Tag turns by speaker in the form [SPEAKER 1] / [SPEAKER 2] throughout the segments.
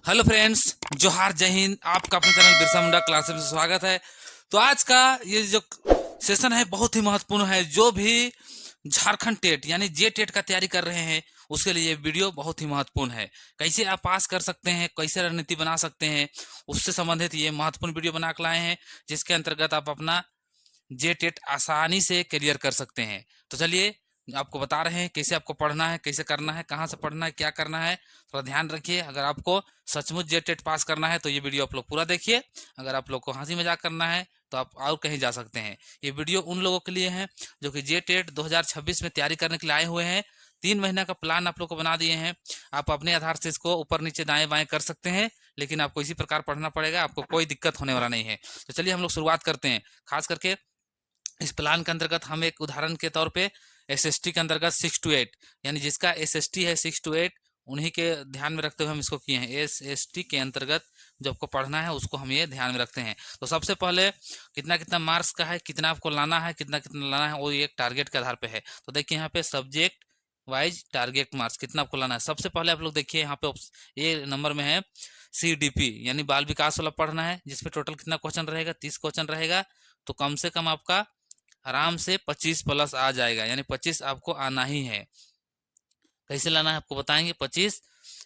[SPEAKER 1] Hello friends, जोहार, जय हिंद। आपका अपने चैनल बिरसा मुंडा क्लासेस में स्वागत है। तो आज का ये जो सेशन है बहुत ही महत्वपूर्ण है। जो भी झारखंड टेट यानी जे टेट का तैयारी कर रहे हैं उसके लिए ये वीडियो बहुत ही महत्वपूर्ण है। कैसे आप पास कर सकते हैं, कैसे रणनीति बना सकते हैं, उससे संबंधित ये महत्वपूर्ण वीडियो बना कर लाए हैं, जिसके अंतर्गत आप अपना जे टेट आसानी से क्लियर कर सकते हैं। तो चलिए आपको बता रहे हैं कैसे आपको पढ़ना है, कैसे करना है, कहाँ से पढ़ना है, क्या करना है। थोड़ा ध्यान रखिए। अगर आपको सचमुच जे टेट पास करना है तो ये वीडियो आप लोग पूरा देखिए। अगर आप लोग को हंसी मजाक करना है तो आप और कहीं जा सकते हैं। ये वीडियो उन लोगों के लिए है जो कि जे टेट 2026 में तैयारी करने के लिए आए हुए हैं। 3 महीना का प्लान आप लोग को बना दिए हैं। आप अपने आधार से इसको ऊपर नीचे दाएं बाएं कर सकते हैं, लेकिन आपको इसी प्रकार पढ़ना पड़ेगा। आपको कोई दिक्कत होने वाला नहीं है। तो चलिए हम लोग शुरुआत करते हैं। खास करके इस प्लान के अंतर्गत हम एक उदाहरण के तौर पे एसएसटी के अंतर्गत 6 to 8 यानी जिसका एसएसटी है 6 to 8 उन्हीं के ध्यान में रखते हुए हम इसको किए हैं। एसएसटी के अंतर्गत जो आपको पढ़ना है उसको हम ये ध्यान में रखते हैं। तो सबसे पहले कितना कितना मार्क्स का है, कितना आपको लाना है, कितना कितना लाना है, वो एक टारगेट के आधार पे है। तो देखिए यहाँ पे सब्जेक्ट वाइज टारगेट मार्क्स कितना आपको लाना है। सबसे पहले आप लोग देखिए यहाँ पे ए नंबर में है CDP यानी बाल विकास वाला पढ़ना है, जिसपे टोटल कितना क्वेश्चन रहेगा, 30 क्वेश्चन रहेगा। तो कम से कम आपका आराम से 25 प्लस आ जाएगा, यानी 25 आपको आना ही है। कैसे लाना है आपको बताएंगे। 25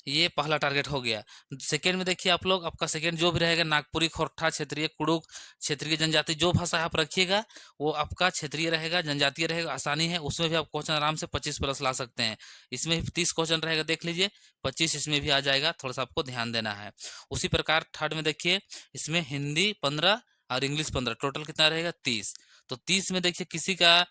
[SPEAKER 1] ये पहला टारगेट हो गया। सेकेंड में देखिए आप लोग, आपका सेकेंड जो भी रहेगा नागपुरी, खोरठा, क्षेत्रीय, कुड़ुक, क्षेत्रीय, जनजाति, जो भाषा आप रखिएगा वो आपका क्षेत्रीय रहेगा, जनजातीय रहेगा। आसानी है, उसमें भी आप क्वेश्चन आराम से 25 प्लस ला सकते हैं। इसमें भी 30 क्वेश्चन रहेगा, देख लीजिए 25 इसमें भी आ जाएगा। थोड़ा सा आपको ध्यान देना है। उसी प्रकार थर्ड में देखिए, इसमें हिंदी 15 और इंग्लिश 15, टोटल कितना रहेगा 30। तो 30 में देखिए किसी का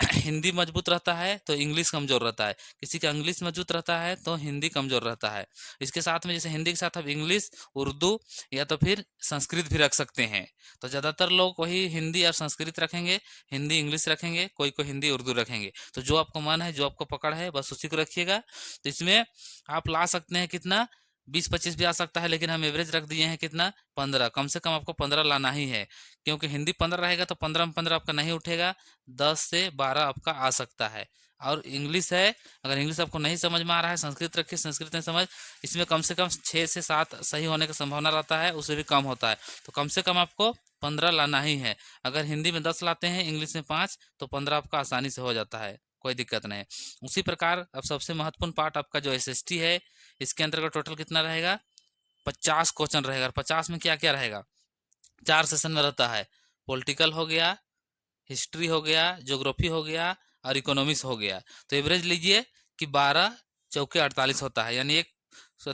[SPEAKER 1] हिंदी मजबूत रहता है तो इंग्लिश कमजोर रहता है, किसी का इंग्लिश मजबूत रहता है तो हिंदी कमजोर रहता है। इसके साथ में जैसे हिंदी के साथ आप इंग्लिश, उर्दू या तो फिर संस्कृत भी रख सकते हैं। तो ज्यादातर लोग वही हिंदी और संस्कृत रखेंगे, हिंदी इंग्लिश रखेंगे, कोई कोई हिंदी उर्दू रखेंगे। तो जो आपको मन है, जो आपको पकड़ है, बस उसी को रखिएगा। तो इसमें आप ला सकते हैं कितना, 20-25 भी आ सकता है, लेकिन हम एवरेज रख दिए हैं कितना, 15। कम से कम आपको 15 लाना ही है, क्योंकि हिंदी 15 रहेगा तो 15 में 15 आपका नहीं उठेगा, 10 से 12 आपका आ सकता है। और इंग्लिश है, अगर इंग्लिश आपको नहीं समझ में आ रहा है, संस्कृत रखिए, संस्कृत नहीं समझ, इसमें कम से कम 6 से 7 सही होने की संभावना रहता है, उससे भी कम होता है। तो कम से कम आपको 15 लाना ही है। अगर हिंदी में 10 लाते हैं, इंग्लिश में 5, तो 15 आपका आसानी से हो जाता है, कोई दिक्कत नहीं। उसी प्रकार अब सबसे महत्वपूर्ण पार्ट आपका जो एसएसटी है, इसके अंतर्गत टोटल कितना रहेगा, 50 क्वेश्चन रहेगा। 50 में क्या क्या रहेगा, 4 सेशन में रहता है। पॉलिटिकल हो गया, हिस्ट्री हो गया, ज्योग्राफी हो गया और इकोनॉमिक्स हो गया। तो एवरेज लीजिए कि 12 चौके 48 होता है, यानी एक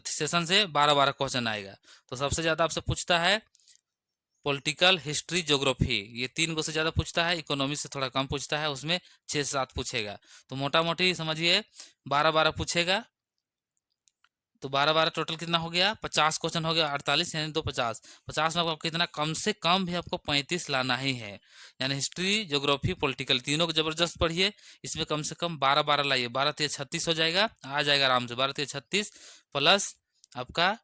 [SPEAKER 1] सेशन से 12-12 क्वेश्चन आएगा। तो सबसे ज्यादा आपसे पूछता है पॉलिटिकल, हिस्ट्री, ज्योग्राफी, ये 3 को से ज्यादा पूछता है। इकोनॉमिक्स से थोड़ा कम पूछता है, उसमें 6 से 7 पूछेगा। तो मोटा मोटी समझिए 12-12 पूछेगा। तो 12-12 टोटल कितना हो गया, 50 क्वेश्चन हो गया, 48 यानी 250। 50 में आपको कितना, कम से कम भी आपको 35 लाना ही है। यानी हिस्ट्री, ज्योग्राफी, पॉलिटिकल तीनों को जबरदस्त पढ़िए। इसमें कम से कम 12-12 लाइए, 12-3-36 हो जाएगा, आ जाएगा आराम से। 12-3-36 प्लस आपका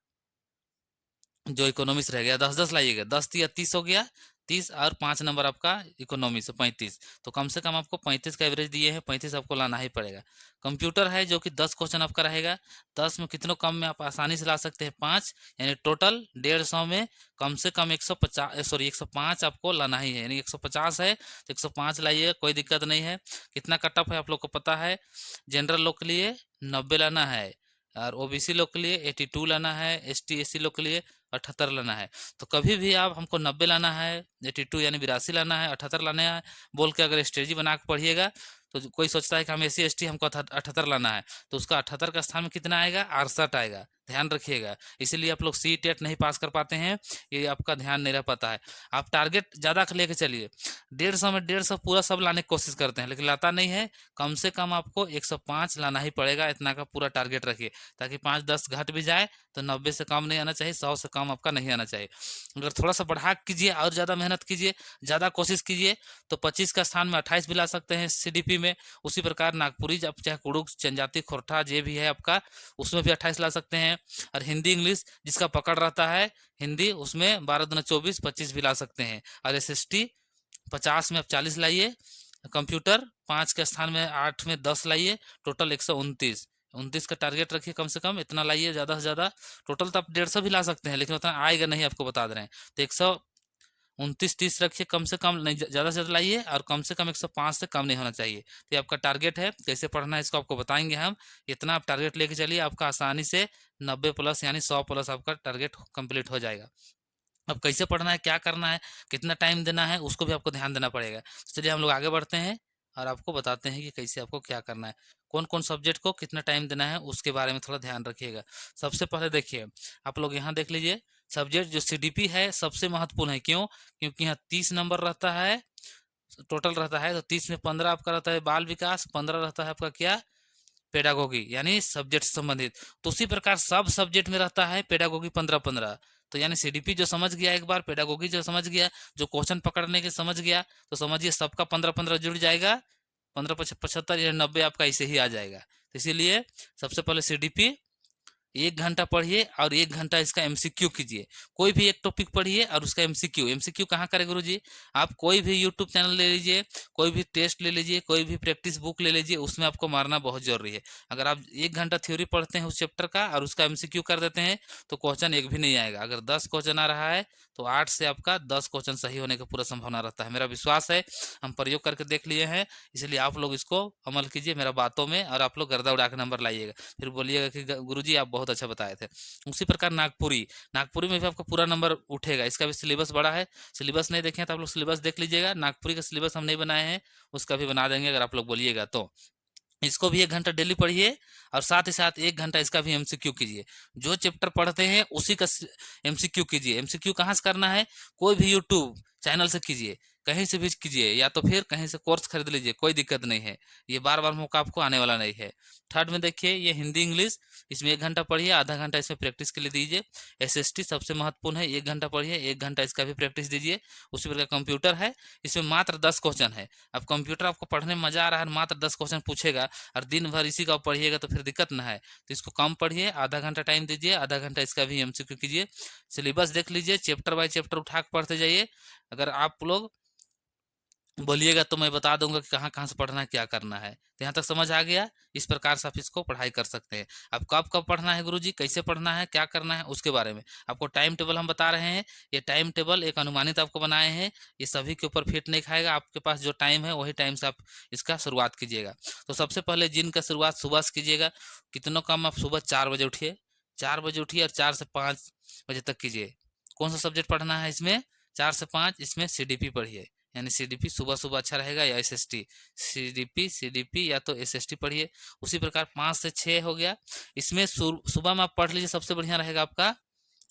[SPEAKER 1] जो इकोनॉमिक्स रह गया 10-10 लाइएगा, 10-3-30 हो गया, 30 और 5 नंबर आपका इकोनॉमिक्स 35। तो कम से कम आपको 35 का एवरेज दिए हैं, 35 आपको लाना ही पड़ेगा। कंप्यूटर है जो कि 10 क्वेश्चन आपका रहेगा, 10 में कितनों कम में आप आसानी से ला सकते हैं, 5, यानी टोटल 150 में कम से कम 150, सॉरी 105 आपको लाना ही है। यानी 150 है तो 105 लाइए, कोई दिक्कत नहीं है। कितना कट ऑफ है आप लोग को पता है। जनरल लोग के लिए 90 लाना है, और ओबीसी लोग के लिए 82 लाना है, एसटी एससी लोग के लिए 78 लाना है। तो कभी भी आप हमको 90 लाना है, 82 यानी 82 लाना है, 78 लाना है बोल के अगर स्ट्रेटजी बना के पढ़िएगा, तो कोई सोचता है कि हम एससी एसटी हमको 78 लाना है, तो उसका 78 का स्थान में कितना आएगा, 68 आएगा। ध्यान रखिएगा, इसीलिए आप लोग सी टेट नहीं पास कर पाते हैं, ये आपका ध्यान नहीं रह पाता है। आप टारगेट ज्यादा लेके चलिए, 150 में 150 पूरा सब लाने की कोशिश करते हैं, लेकिन लाता नहीं है। कम से कम आपको 105 लाना ही पड़ेगा, इतना का पूरा टारगेट रखिए, ताकि 5-10 घट भी जाए तो 90 से कम नहीं आना चाहिए, 100 से कम आपका नहीं आना चाहिए। अगर थोड़ा सा बढ़ा कीजिए और ज़्यादा मेहनत कीजिए, ज़्यादा कोशिश कीजिए, तो 25 का स्थान में 28 भी ला सकते हैं सीडीपी में। उसी प्रकार नागपुरी, जब चाहे कुड़ुक, जनजाति, खोरठा जे भी है आपका, उसमें भी 28 ला सकते हैं। और हिंदी इंग्लिश जिसका पकड़ रहता है, हिंदी उसमें 12 दूना 24, 25 भी ला सकते हैं। और एसएसटी 50 में आप 40 लाइए। कंप्यूटर 5 के स्थान में 8 में 10 लाइए, टोटल 129। 29 का टारगेट रखिए, कम से कम इतना लाइए ज़्यादा से ज़्यादा। टोटल तो आप 150 भी ला सकते हैं, लेकिन उतना आएगा नहीं, आपको बता दे रहे हैं। तो 129-30 रखिए, कम से कम नहीं, ज़्यादा से ज़्यादा लाइए, और कम से कम 105 से कम नहीं होना चाहिए। तो ये आपका टारगेट है। कैसे पढ़ना है इसको आपको बताएंगे हम। इतना आप टारगेट लेके चलिए, आपका आसानी से 90 प्लस यानी 100 प्लस आपका टारगेट कंप्लीट हो जाएगा। अब कैसे पढ़ना है, क्या करना है, कितना टाइम देना है, उसको भी आपको ध्यान देना पड़ेगा। तो चलिए हम लोग आगे बढ़ते हैं और आपको बताते हैं कि कैसे आपको क्या करना है, कौन कौन सब्जेक्ट को कितना टाइम देना है, उसके बारे में थोड़ा ध्यान रखिएगा। सबसे पहले देखिए, आप लोग यहाँ देख लीजिए, सब्जेक्ट जो सीडीपी है सबसे महत्वपूर्ण है। क्यों? क्योंकि यहाँ 30 नंबर रहता है, टोटल रहता है। तो 30 में 15 आपका रहता है बाल विकास, 15 रहता है आपका क्या, पेडागोगी, यानी सब्जेक्ट से संबंधित। तो उसी प्रकार सब सब्जेक्ट में रहता है पेडागोगी 15-15। तो यानी सीडीपी जो समझ गया एक बार, पेडागोगी जो समझ गया, जो क्वेश्चन पकड़ने के समझ गया, तो समझिए सबका 15-15 जुड़ जाएगा। 15-75 या 90 आपका ऐसे ही आ जाएगा। तो इसीलिए सबसे पहले सीडीपी 1 घंटा पढ़िए और 1 घंटा इसका एमसीक्यू कीजिए। कोई भी एक टॉपिक पढ़िए और उसका एमसीक्यू। एमसीक्यू कहाँ करें गुरुजी? आप कोई भी यूट्यूब चैनल ले लीजिए, कोई भी टेस्ट ले लीजिए, कोई भी प्रैक्टिस बुक ले लीजिए, उसमें आपको मारना बहुत जरूरी है। अगर आप 1 घंटा थ्योरी पढ़ते हैं उस चैप्टर का और उसका एमसीक्यू कर देते हैं, तो क्वेश्चन एक भी नहीं आएगा। अगर 10 क्वेश्चन आ रहा है तो 8 से आपका 10 क्वेश्चन सही होने का पूरा संभावना रहता है। मेरा विश्वास है, हम प्रयोग करके देख लिए हैं, इसलिए आप लोग इसको अमल कीजिए मेरा बातों में, और आप लोग गर्दा उड़ा के नंबर लाइएगा, फिर बोलिएगा कि गुरुजी आप बहुत अच्छा बताए थे। उसी प्रकार नागपुरी, नागपुरी में भी आपका पूरा नंबर उठेगा। इसका भी सिलेबस बड़ा है। सिलेबस नहीं देखे तो आप लोग सिलेबस देख लीजिएगा। नागपुरी का सिलेबस हम नहीं बनाए हैं, उसका भी बना देंगे अगर आप लोग बोलिएगा तो। इसको भी 1 घंटा डेली पढ़िए, और साथ ही साथ 1 घंटा इसका भी एमसीक्यू कीजिए। जो चैप्टर पढ़ते हैं उसी का एमसीक्यू कीजिए। एमसीक्यू कहाँ से करना है? कोई भी यूट्यूब चैनल से कीजिए, कहीं से भी कीजिए, या तो फिर कहीं से कोर्स खरीद लीजिए, कोई दिक्कत नहीं है। ये बार बार मौका आपको आने वाला नहीं है। थर्ड में देखिए, ये हिंदी इंग्लिश, इसमें 1 घंटा पढ़िए, आधा घंटा इसमें प्रैक्टिस के लिए दीजिए। एसएसटी सबसे महत्वपूर्ण है, 1 घंटा पढ़िए, 1 घंटा इसका भी प्रैक्टिस दीजिए। उसी प्रकार कंप्यूटर है, इसमें मात्र 10 क्वेश्चन है। अब कंप्यूटर आपको पढ़ने में मजा आ रहा है, मात्र 10 क्वेश्चन पूछेगा और दिन भर इसी का पढ़िएगा तो फिर दिक्कत ना है। तो इसको कम पढ़िए, आधा घंटा टाइम दीजिए, आधा घंटा इसका भी एमसीक्यू कीजिए। सिलेबस देख लीजिए, चैप्टर बाय चैप्टर उठा के पढ़ते जाइए। अगर आप लोग बोलिएगा तो मैं बता दूंगा कि कहाँ कहाँ से पढ़ना है, क्या करना है। तो यहाँ तक समझ आ गया? इस प्रकार से आप इसको पढ़ाई कर सकते हैं। अब कब कब पढ़ना है गुरुजी, कैसे पढ़ना है, क्या करना है, उसके बारे में आपको टाइम टेबल हम बता रहे हैं। ये टाइम टेबल एक अनुमानित आपको बनाए हैं, ये सभी के ऊपर फिट नहीं खाएगा। आपके पास जो टाइम है वही टाइम से आप इसका शुरुआत कीजिएगा। तो सबसे पहले जिन का शुरुआत सुबह से कीजिएगा, कितनों कम आप सुबह 4 बजे उठिए, 4 बजे उठिए और 4 से 5 बजे तक कीजिए। कौन सा सब्जेक्ट पढ़ना है इसमें? 4 से 5 इसमें सीडीपी पढ़िए, यानी सीडीपी सुबह सुबह अच्छा रहेगा, या एसएसटी। सीडीपी या तो एसएसटी पढ़िए। उसी प्रकार 5 से 6 हो गया, इसमें सुबह में आप पढ़ लीजिए, सबसे बढ़िया रहेगा आपका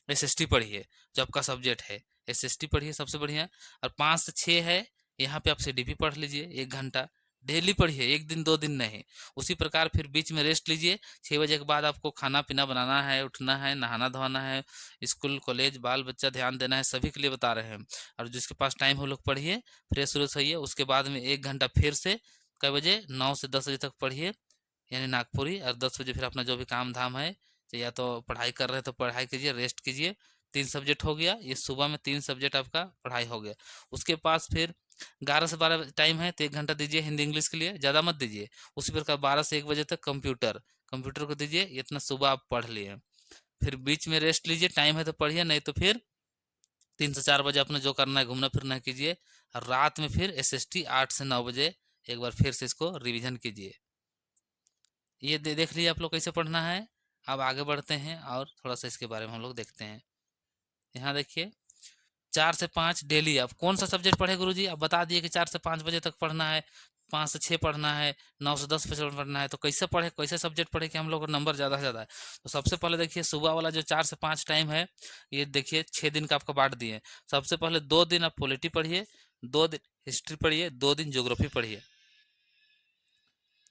[SPEAKER 1] एसएसटी पढ़िए। जो आपका सब्जेक्ट है एसएसटी पढ़िए सबसे बढ़िया। और 5 से 6 है, यहाँ पे आप सीडीपी पढ़ लीजिए 1 घंटा। डेली पढ़िए, एक दिन 2 दिन नहीं। उसी प्रकार फिर बीच में रेस्ट लीजिए। 6 बजे के बाद आपको खाना पीना बनाना है, उठना है, नहाना धोना है, स्कूल कॉलेज बाल बच्चा ध्यान देना है, सभी के लिए बता रहे हैं। और जिसके पास टाइम हो लोग पढ़िए, फ्रेश व्रेश होइए। उसके बाद में 1 घंटा फिर से कई बजे, 9 से 10 बजे तक पढ़िए, यानी नागपुरी। और 10 बजे फिर अपना जो भी काम धाम है, या तो पढ़ाई कर रहे हैं तो पढ़ाई कीजिए, रेस्ट कीजिए। 3 सब्जेक्ट हो गया, ये सुबह में 3 सब्जेक्ट आपका पढ़ाई हो गया। उसके पास फिर 11 से 12 टाइम है, तो 1 घंटा दीजिए हिंदी इंग्लिश के लिए, ज़्यादा मत दीजिए। उसी प्रकार 12 से 1 बजे तक कंप्यूटर, कंप्यूटर को दीजिए। इतना सुबह आप पढ़ लिए, फिर बीच में रेस्ट लीजिए, टाइम है तो पढ़िए, नहीं तो फिर 3 से 4 बजे अपने जो करना है घूमना फिरना कीजिए। और रात में फिर एसएसटी 8 से 9 बजे एक बार फिर से इसको रिवीजन कीजिए। ये देख लीजिए आप लोग कैसे पढ़ना है। अब आगे बढ़ते हैं और थोड़ा सा इसके बारे में हम लोग देखते हैं। यहाँ देखिए, 4 से 5 डेली आप कौन सा सब्जेक्ट पढ़े गुरुजी? आप बता दिए कि 4 से 5 बजे तक पढ़ना है, 5 से 6 पढ़ना है, 9 से 10 बजे पढ़ना है। तो कैसे पढ़े, कैसे सब्जेक्ट पढ़े कि हम लोग का नंबर ज़्यादा से ज़्यादा है? तो सबसे पहले देखिए, सुबह वाला जो 4 से 5 टाइम है, ये देखिए 6 दिन का आपका बांट दिए। सबसे पहले 2 दिन आप पॉलिटी पढ़िए, 2 दिन हिस्ट्री पढ़िए, 2 दिन ज्योग्राफी पढ़िए।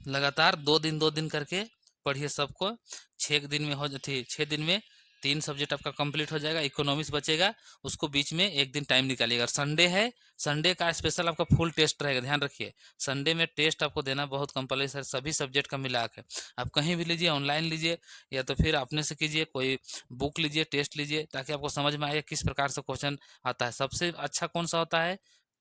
[SPEAKER 1] लगातार 2 दिन करके पढ़िए सबको। 6 दिन में हो जाती, 6 दिन में 3 सब्जेक्ट आपका कंप्लीट हो जाएगा। इकोनॉमिक्स बचेगा, उसको बीच में 1 दिन टाइम निकालिएगा। संडे है, संडे का स्पेशल आपका फुल टेस्ट रहेगा, ध्यान रखिए। संडे में टेस्ट आपको देना बहुत कंपलसरी, सभी सब्जेक्ट का मिला के। आप कहीं भी लीजिए, ऑनलाइन लीजिए या तो फिर अपने से कीजिए, कोई बुक लीजिए, टेस्ट लीजिए, ताकि आपको समझ में आए किस प्रकार से क्वेश्चन आता है। सबसे अच्छा कौन सा होता है?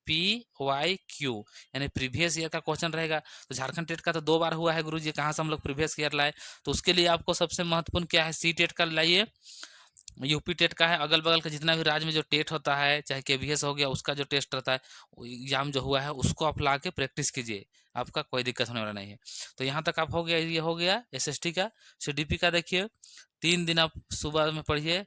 [SPEAKER 1] PYQ यानी प्रीवियस ईयर का क्वेश्चन रहेगा। तो झारखंड टेट का तो 2 बार हुआ है गुरुजी, कहाँ से हम लोग प्रीवियस ईयर लाए? तो उसके लिए आपको सबसे महत्वपूर्ण क्या है, सी टेट का लाइए, यूपी टेट का है, अगल बगल के जितना भी राज्य में जो टेट होता है, चाहे केवीएस हो गया, उसका जो टेस्ट रहता है, एग्जाम जो हुआ है उसको आप ला के प्रैक्टिस कीजिए, आपका कोई दिक्कत होने वाला नहीं है। तो यहाँ तक आप हो गया, ये हो गया एसएसटी का। सीडीपी का देखिए 3 दिन आप सुबह में पढ़िए,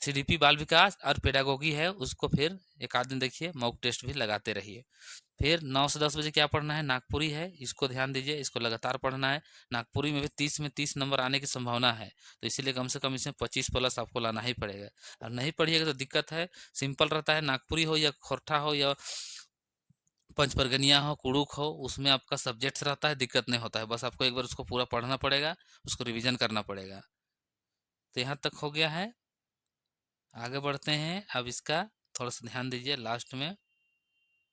[SPEAKER 1] सीडीपी बाल विकास और पेडागोगी है उसको, फिर एक आध दिन देखिए, मॉक टेस्ट भी लगाते रहिए। फिर 9 से 10 बजे क्या पढ़ना है, नागपुरी है, इसको ध्यान दीजिए, इसको लगातार पढ़ना है। नागपुरी में भी 30 में 30 नंबर आने की संभावना है, तो इसीलिए कम से कम इसमें 25 प्लस आपको लाना ही पड़ेगा। और नहीं पढ़िएगा तो दिक्कत है। सिंपल रहता है, नागपुरी हो या खोरठा हो या पंचपरगनिया हो, कुड़ुक हो, उसमें आपका सब्जेक्ट्स रहता है, दिक्कत नहीं होता है। बस आपको एक बार उसको पूरा पढ़ना पड़ेगा, उसको रिविजन करना पड़ेगा। तो यहाँ तक हो गया है, आगे बढ़ते हैं। अब इसका थोड़ा सा ध्यान दीजिए लास्ट में,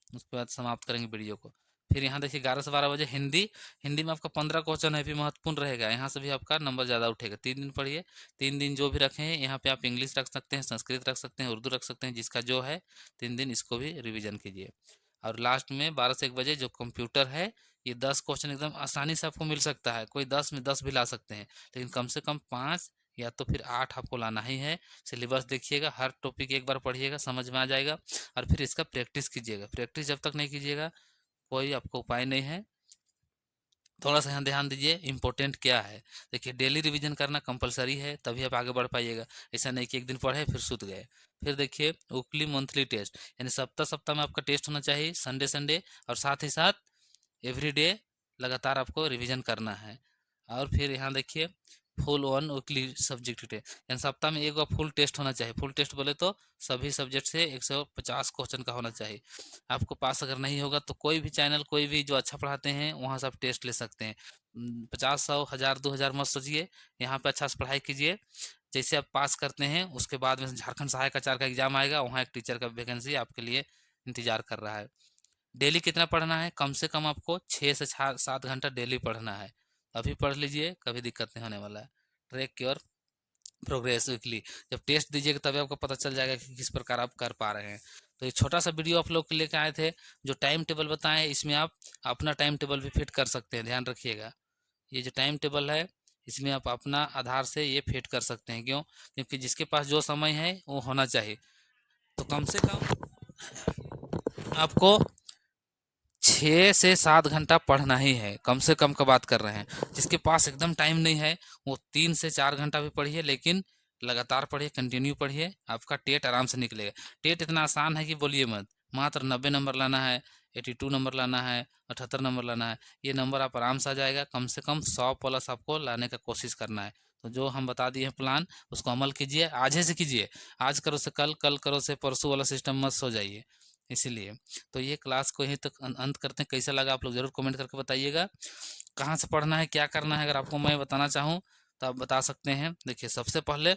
[SPEAKER 1] उसके बाद समाप्त करेंगे वीडियो को। फिर यहाँ देखिए 11 से 12 बजे हिंदी। हिंदी में आपका 15 क्वेश्चन है, भी महत्वपूर्ण रहेगा, यहाँ से भी आपका नंबर ज़्यादा उठेगा। 3 दिन पढ़िए, 3 दिन जो भी रखे हैं, यहाँ पे आप इंग्लिश रख सकते हैं, संस्कृत रख सकते हैं, उर्दू रख सकते हैं, जिसका जो है 3 दिन इसको भी रिविजन कीजिए। और लास्ट में 12 से 1 बजे जो कंप्यूटर है, ये 10 क्वेश्चन एकदम आसानी से आपको मिल सकता है, कोई 10 में 10 भी ला सकते हैं, लेकिन कम से कम 5 या तो फिर 8 आपको लाना ही है। सिलेबस देखिएगा, हर टॉपिक एक बार पढ़िएगा, समझ में आ जाएगा। और फिर इसका प्रैक्टिस कीजिएगा, प्रैक्टिस जब तक नहीं कीजिएगा कोई आपको उपाय नहीं है। थोड़ा सा यहाँ ध्यान दीजिए, इंपॉर्टेंट क्या है। देखिए डेली रिवीजन करना कंपलसरी है, तभी आप आगे बढ़ पाइएगा। ऐसा नहीं कि एक दिन पढ़े फिर सूत गए। फिर देखिए वीकली मंथली टेस्ट, यानी सप्ताह सप्ताह में आपका टेस्ट होना चाहिए, संडे संडे, और साथ ही साथ एवरीडे लगातार आपको रिवीजन करना है। और फिर यहाँ देखिए full one weekly subject test, यानी सप्ताह में एक बार फुल टेस्ट होना चाहिए। फुल टेस्ट बोले तो सभी सब्जेक्ट से 150 क्वेश्चन का होना चाहिए। आपको पास अगर नहीं होगा तो कोई भी चैनल, कोई भी जो अच्छा पढ़ाते हैं वहाँ से आप टेस्ट ले सकते हैं। 50, 100, 1000, 2000 मत सोचिए, यहाँ पे अच्छा से पढ़ाई कीजिए। जैसे आप पास करते हैं उसके बाद में झारखंड सहायक आचार्य का एग्जाम आएगा, वहाँ एक टीचर का वैकेंसी आपके लिए इंतजार कर रहा है। डेली कितना पढ़ना है, कम से कम आपको 6 से 7 घंटा डेली पढ़ना है। अभी पढ़ लीजिए, कभी दिक्कत नहीं होने वाला है। ट्रैक योर प्रोग्रेस वीकली, जब टेस्ट दीजिएगा तभी आपको पता चल जाएगा कि किस प्रकार आप कर पा रहे हैं। तो ये छोटा सा वीडियो आप लोग के लेके आए थे, जो टाइम टेबल बताएं, इसमें आप अपना टाइम टेबल भी फिट कर सकते हैं, ध्यान रखिएगा। ये जो टाइम टेबल है, इसमें आप अपना आधार से ये फिट कर सकते हैं। क्यों? क्योंकि जिसके पास जो समय है वो होना चाहिए। तो कम से कम आपको 6 से 7 घंटा पढ़ना ही है, कम से कम का बात कर रहे हैं। जिसके पास एकदम टाइम नहीं है वो 3 से 4 घंटा भी पढ़िए, लेकिन लगातार पढ़िए, कंटिन्यू पढ़िए, आपका टेट आराम से निकलेगा। टेट इतना आसान है कि बोलिए मत, मात्र 90 नंबर लाना है, 82 नंबर लाना है, 78 नंबर लाना है, ये नंबर आप आराम से आ जाएगा। कम से कम 100 प्लस आपको लाने का कोशिश करना है। तो जो हम बता दिए हैं प्लान, उसको अमल कीजिए, आज ही से कीजिए। आज करो से कल, कल करो से परसों वाला सिस्टम मत सो जाइए। इसीलिए तो ये क्लास को यहीं तक अंत करते हैं। कैसा लगा आप लोग जरूर कमेंट करके बताइएगा। कहाँ से पढ़ना है, क्या करना है, अगर आपको मैं बताना चाहूँ तो आप बता सकते हैं। देखिए सबसे पहले,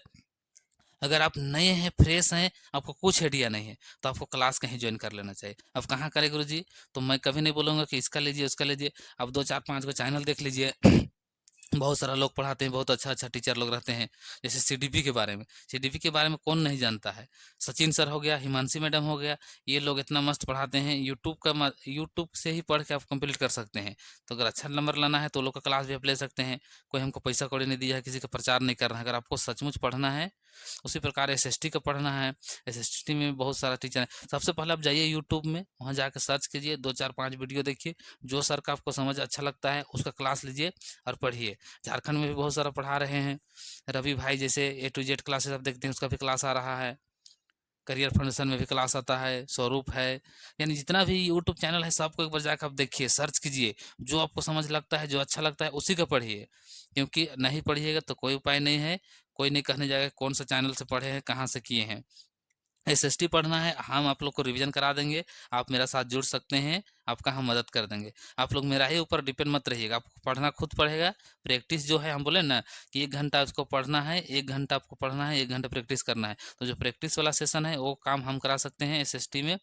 [SPEAKER 1] अगर आप नए हैं, फ्रेश हैं, आपको कुछ आइडिया नहीं है, तो आपको क्लास कहीं ज्वाइन कर लेना चाहिए। अब कहाँ करें गुरुजी? तो मैं कभी नहीं बोलूँगा कि इसका लीजिए उसका लीजिए, आप 2 4 5 को चैनल देख लीजिए। बहुत सारा लोग पढ़ाते हैं, बहुत अच्छा अच्छा टीचर लोग रहते हैं। जैसे सीडीपी के बारे में, सीडीपी के बारे में कौन नहीं जानता है? सचिन सर हो गया, हिमांशी मैडम हो गया, ये लोग इतना मस्त पढ़ाते हैं। यूट्यूब से ही पढ़ के आप कंप्लीट कर सकते हैं। तो अगर अच्छा नंबर लाना है तो लोग का क्लास भी आप ले सकते हैं। कोई हमको पैसा कौड़ी नहीं दिया है, किसी का प्रचार नहीं कर रहा है। अगर आपको सचमुच पढ़ना है, उसी प्रकार एसएसटी का पढ़ना है, एसएसटी में बहुत सारा टीचर है। सबसे पहले आप जाइए यूट्यूब में, वहाँ जाकर सर्च कीजिए, 2 4 5 वीडियो देखिए, जो सर का आपको समझ अच्छा लगता है उसका क्लास लीजिए और पढ़िए। झारखंड में भी बहुत सारा पढ़ा रहे हैं, रवि भाई जैसे A to Z क्लासेस आप देखते हैं, उसका भी क्लास आ रहा है। करियर फाउंडेशन में भी क्लास आता है, स्वरूप है, यानी जितना भी यूट्यूब चैनल है सबको एक बार जाकर आप देखिए, सर्च कीजिए, जो आपको समझ लगता है, जो अच्छा लगता है उसी का पढ़िए। क्योंकि नहीं पढ़िएगा तो कोई उपाय नहीं है। कोई नहीं कहने जाएगा कौन सा चैनल से पढ़े हैं, कहाँ से किए हैं। एसएसटी पढ़ना है, हम आप लोग को रिवीजन करा देंगे। आप मेरा साथ जुड़ सकते हैं, आपका हम मदद कर देंगे। आप लोग मेरा ही ऊपर डिपेंड मत रहिएगा, आपको पढ़ना खुद पड़ेगा। प्रैक्टिस जो है, हम बोले ना कि 1 घंटा उसको पढ़ना है, 1 घंटा आपको पढ़ना है, 1 घंटा प्रैक्टिस करना है। तो जो प्रैक्टिस वाला सेशन है वो काम हम करा सकते हैं एसएसटी में।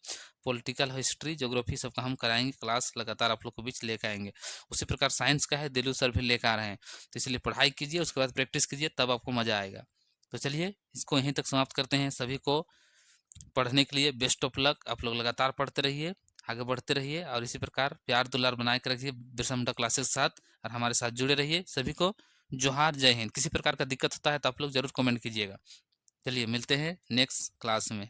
[SPEAKER 1] पॉलिटिकल हिस्ट्री, ज्योग्राफी सबका हम कराएंगे, क्लास लगातार आप लोग को बीच लेकर आएंगे। उसी प्रकार साइंस का है, दिलू सर भी लेकर आ रहे हैं। तो इसलिए पढ़ाई कीजिए, उसके बाद प्रैक्टिस कीजिए, तब आपको मज़ा आएगा। तो चलिए इसको यहीं तक समाप्त करते हैं। सभी को पढ़ने के लिए बेस्ट ऑफ लक। आप लोग लगातार पढ़ते रहिए, आगे बढ़ते रहिए और इसी प्रकार प्यार दुलार बनाए के रखिए बिरसा मुंडा क्लासेस के साथ और हमारे साथ जुड़े रहिए। सभी को जोहार, जय हिंद। किसी प्रकार का दिक्कत होता है तो आप लोग जरूर कमेंट कीजिएगा। चलिए मिलते हैं नेक्स्ट क्लास में।